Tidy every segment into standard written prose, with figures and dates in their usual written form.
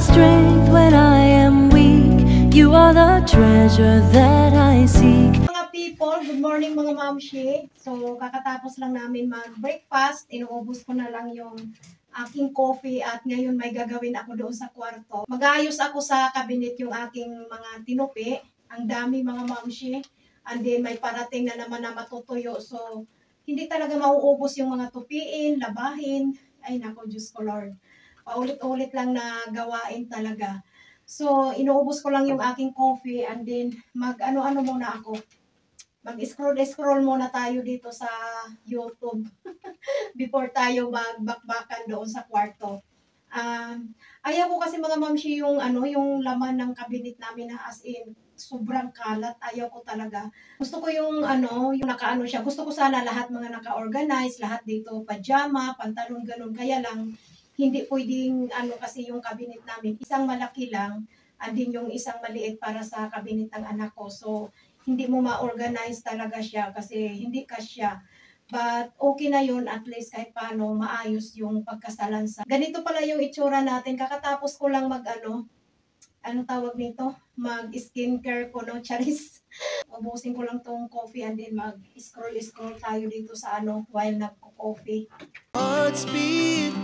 strength when I am weak. You are the treasure that I seek. Mga people, good morning mga mamshi. So, kakatapos lang namin mag-breakfast. Inuubos ko na lang yung aking coffee at ngayon may gagawin ako doon sa kwarto. Mag-aayos ako sa cabinet yung aking mga tinupi. Ang dami mga mamshi. And then may parating na naman na matutuyo. So, hindi talaga mauubos yung mga tupiin, labahin. Ay nako, Diyos ko Lord. Paulit-ulit lang na gawain talaga. So, inuubos ko lang yung aking coffee and then mag-ano-ano muna ako. Mag-scroll muna tayo dito sa YouTube before tayo magbakbakan doon sa kwarto. Ayaw ko kasi mga mamshi yung yung laman ng cabinet namin na as in sobrang kalat. Ayaw ko talaga. Gusto ko yung yung nakaano siya. Gusto ko sana lahat mga naka-organize, lahat dito pajama, pantalon ganun. Kaya lang hindi pwedeng kasi yung cabinet namin isang malaki lang and din yung isang maliit para sa cabinet ng anak ko. So hindi mo ma-organize talaga siya kasi hindi kasya. But okay na yun, at least kahit paano maayos yung pagkasalansa. Ganito pala yung itsura natin. Kakatapos ko lang anong tawag nito? Mag-skincare ko, no? Charis. Ubusin ko lang tong coffee and then mag-scroll tayo dito sa while nagko-coffee. Hearts beat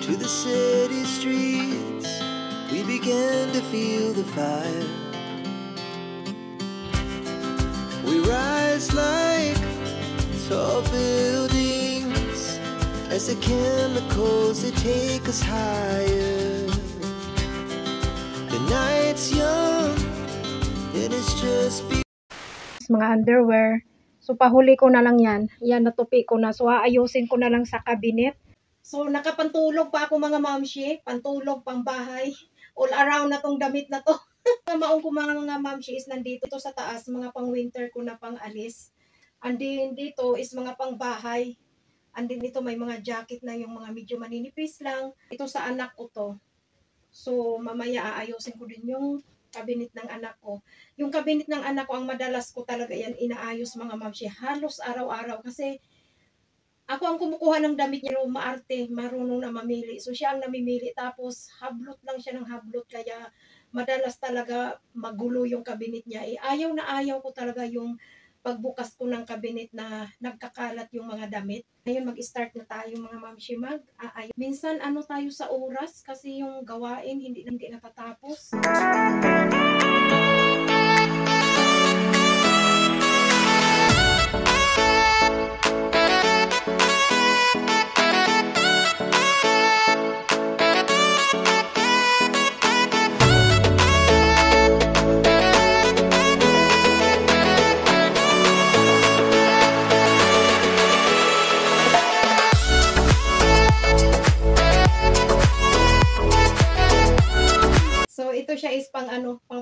to the city streets. We began to feel the fire. We rise like tall buildings as the chemicals that take us higher. The night's young and it's just mga underwear. So pahuli ko na lang yan. Yan, natupi ko na. So aayusin ko na lang sa cabinet. So nakapantulog pa ako mga mamshi. Pantulog, pangbahay. All around na tong damit na to. Mga maong ko mga mamshi is nandito sa taas. Mga pang winter ko na pang alis. And then dito is mga pangbahay. And then dito may mga jacket na yung mga medyo maninipis lang. Ito sa anak ko to. So mamaya aayusin ko din yung cabinet ng anak ko. Yung cabinet ng anak ko, ang madalas ko talaga yan inaayos mga mamshi. Halos araw-araw kasi ako ang kumukuha ng damit niya, maarte, marunong na mamili. So siya ang namimili tapos hablot lang siya ng hablot kaya madalas talaga magulo yung cabinet niya. Ayaw na ayaw ko talaga yung pagbukas ko ng cabinet na nagkakalat yung mga damit. Ngayon mag-start na tayo mga mamshi minsan tayo sa oras kasi yung gawain hindi natatapos. So ito siya is pang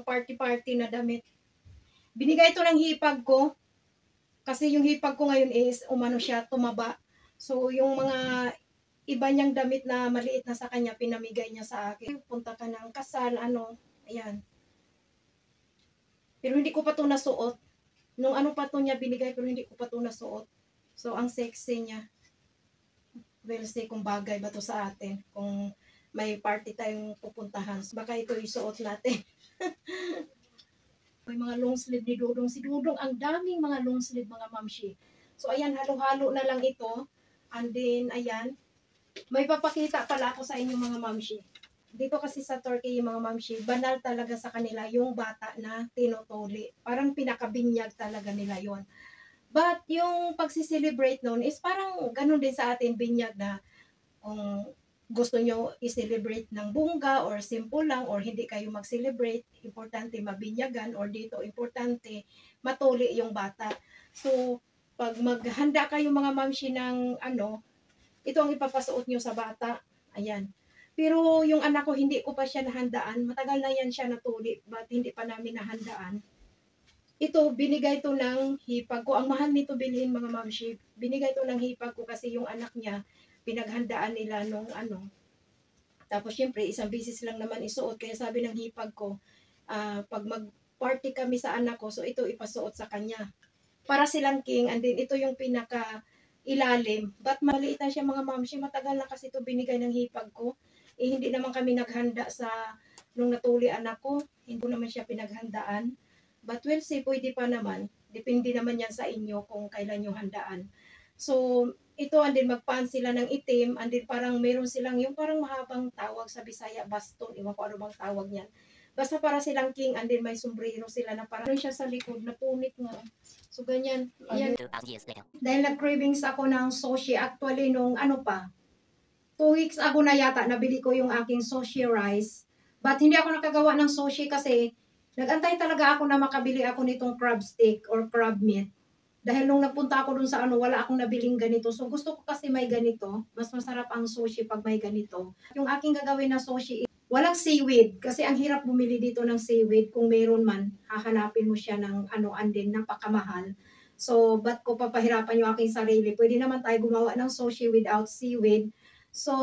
party na damit. Binigay ito ng hipag ko kasi yung hipag ko ngayon is siya tumaba. So yung mga iba niyang damit na maliit na sa kanya pinamigay niya sa akin. Punta ka ng kasal, ayan. Pero hindi ko pa ito nasuot. Nung pa ito niya binigay pero hindi ko pa ito nasuot. So ang sexy niya. We'll see kung bagay ba ito sa atin. Kung may party tayong pupuntahan. Baka ito isuot natin. May mga long sleeve ni Dudong. Si Dudong, ang daming mga long sleeve mga mamshi. So ayan, halo-halo na lang ito. And then, ayan. May papakita pala ako sa inyo mga mamshi. Dito kasi sa Turkey yung mga mamshi, banal talaga sa kanila yung bata na tinutuli. Parang pinakabinyag talaga nila yon. But yung pagsiselebrate noon is parang ganun din sa atin, binyag na kung gusto nyo i-celebrate ng bongga or simple lang or hindi kayo mag-celebrate, importante mabinyagan or dito importante matuli yung bata. So, pag maghanda kayo mga mamshi ng ito ang ipapasuot nyo sa bata. Ayan. Pero yung anak ko, hindi ko pa siya nahandaan. Matagal na yan siya natuli, but hindi pa namin nahandaan. Ito, binigay to ng hipag ko. Ang mahal nito bilhin mga mamshi. Binigay to ng hipag ko kasi yung anak niya, pinaghandaan nila nung Tapos syempre, isang bisis lang naman isuot. Kaya sabi ng hipag ko, pag mag-party kami sa anak ko, so ito ipasuot sa kanya. Para silang king, and then ito yung pinaka ilalim. But maliit na siya mga mamshi, matagal na kasi ito binigay ng hipag ko. hindi naman kami naghanda sa nung natulian ako, hindi ko naman siya pinaghandaan. But we'll see, pwede pa naman. Depende naman yan sa inyo kung kailan yung handaan. So, ito, and then magpaan sila ng itim, and then parang meron silang yung parang mahabang tawag sa Bisaya, baston, iwan ko ano bang tawag niyan. Basta para silang king, and then may sombrero sila na parang siya sa likod, na punit nga. So, ganyan. Yan. 2,000 years later. Dahil nag-cravings ako ng sushi, actually nung ano pa, 2 weeks ago na yata, nabili ko yung aking sushi rice. But hindi ako nakagawa ng sushi kasi nag-antay talaga ako na makabili ako nitong crab stick or crab meat. Dahil nung nagpunta ako dun sa ano, wala akong nabiling ganito. So gusto ko kasi may ganito. Mas masarap ang sushi pag may ganito. Yung aking gagawin na sushi, walang seaweed. Kasi ang hirap bumili dito ng seaweed. Kung meron man, hahanapin mo siya ng ano, andin, napakamahal. So, ba't ko papahirapan yung aking sarili? Pwede naman tayo gumawa ng sushi without seaweed. So,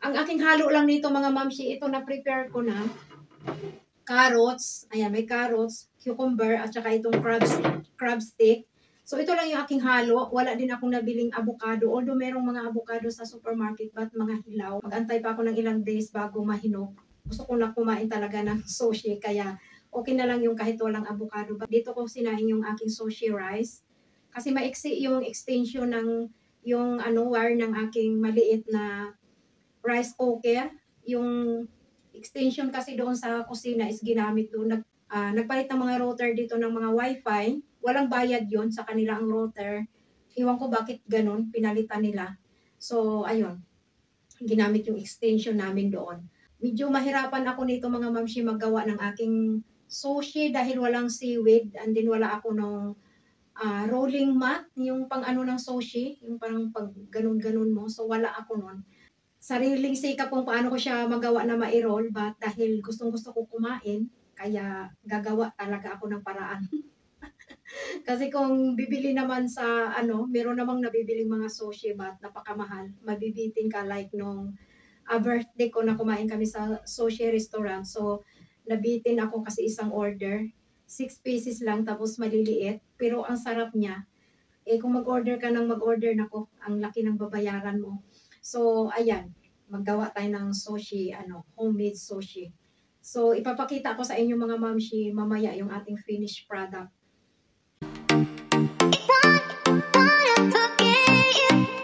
ang aking halo lang nito mga mamshi, ito na prepare ko na. Carrots, ayan, may carrots, cucumber, at saka itong crab stick. So, ito lang yung aking halo. Wala din akong nabiling avocado. Although merong mga avocado sa supermarket, but mga hilaw. Mag-antay pa ako ng ilang days bago mahinog. Gusto ko na kumain talaga ng sushi, kaya okay na lang yung kahit walang avocado. But dito ko sinain yung aking sushi rice. Kasi maiksi yung extension ng yung ano, wire ng aking maliit na rice cooker. Yung extension kasi doon sa kusina is ginamit doon. Nagpalit ng mga router dito ng mga wifi. Walang bayad yon sa kanila ang router. Iwan ko bakit ganun, pinalitan nila. So, ayun. Ginamit yung extension namin doon. Medyo mahirapan ako nito mga mamshi maggawa ng aking sushi dahil walang seaweed. And then wala ako nung rolling mat, yung pang ano ng sushi, yung parang pag ganun-ganun mo. So, wala ako nun. Sariling sikap kung paano ko siya magawa na ma-roll, but dahil gustong-gusto ko kumain, kaya gagawa talaga ako ng paraan. Kasi kung bibili naman sa ano, meron namang nabibiling mga sushi but napakamahal. Mabibitin ka like nung birthday ko na kumain kami sa sushi restaurant. So, nabitin ako kasi isang order. 6 pieces lang tapos maliliit. Pero ang sarap niya. Eh kung mag-order ka ng mag-order nako, ang laki ng babayaran mo. So, ayan, maggawa tayo ng sushi, homemade sushi. So, ipapakita ko sa inyo mga mamshi mamaya yung ating finished product. Wanna forget you.